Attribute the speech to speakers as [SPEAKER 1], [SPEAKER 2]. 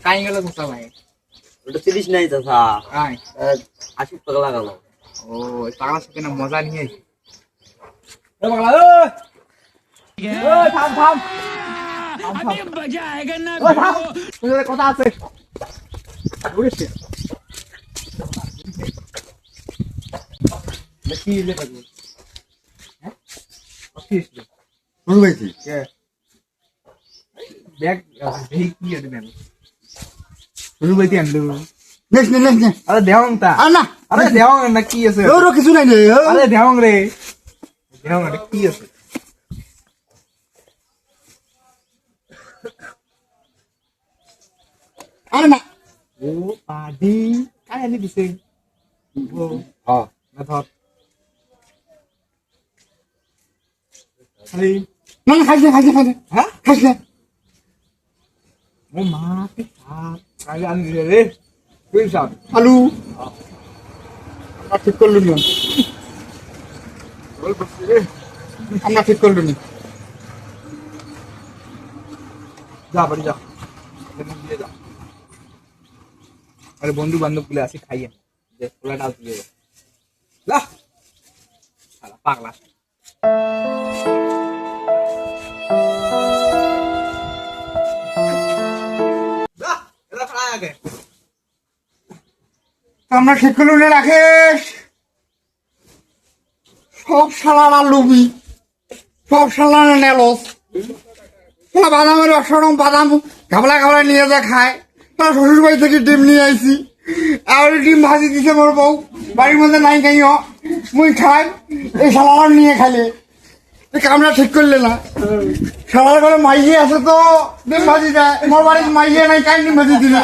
[SPEAKER 1] কাই গেল কোথা ভাই?
[SPEAKER 2] ওটা 30 নাই চাচা,
[SPEAKER 1] আয়
[SPEAKER 2] 80 টাকা লাগালো।
[SPEAKER 1] ও পাগলা সাথে না মজা নিয়ে কথা আছে। আরে দেওয়াং তা আরে দেওয়াং না কি আছে
[SPEAKER 3] কিছু নাই রে
[SPEAKER 1] আরে দেওয়াং রে দেওয়াং রে কি আছে
[SPEAKER 3] আরে না
[SPEAKER 1] ও পাদি কাই আনি দিছে ও
[SPEAKER 3] হ্যাঁ
[SPEAKER 1] না ধর আরে
[SPEAKER 3] না খাইছে
[SPEAKER 1] হ্যাঁ
[SPEAKER 3] খাইছে
[SPEAKER 1] ও মা কে কাই আনি দিছে রে তুই সব
[SPEAKER 3] আলু ঠিক করলু না
[SPEAKER 1] বল বসে রে
[SPEAKER 3] আমরা ঠিক করলু না
[SPEAKER 1] যা বাড়ি যা দিয়ে যা আরে বন্ধু বান্ধব গুলো আসি খাইয়ে যে পোলাটা দিয়ে যা শালা পাগলা যা এলা খায় আগে
[SPEAKER 3] আমরা ঠিক করলু না রাকেশ সব শালারা লুবি সব শালারা নেলস বাদামের অসরম বাদাম ঘাবলা নিয়ে যা খায় তার শ্বশুর বাড়ি থেকে ডিম নিয়ে আইছি আর ডিম ভাজি দিছে মোর বউ বাড়ির মধ্যে নাই খাইও মুই খাই এই শালারা নিয়ে খাইলে এই কামরা ঠিক করলে না শালার ঘরে মাইয়ে আছে তো ডিম ভাজি দেয় মোর বাড়ির মাইয়ে নাই কাই ডিম ভাজি দিলে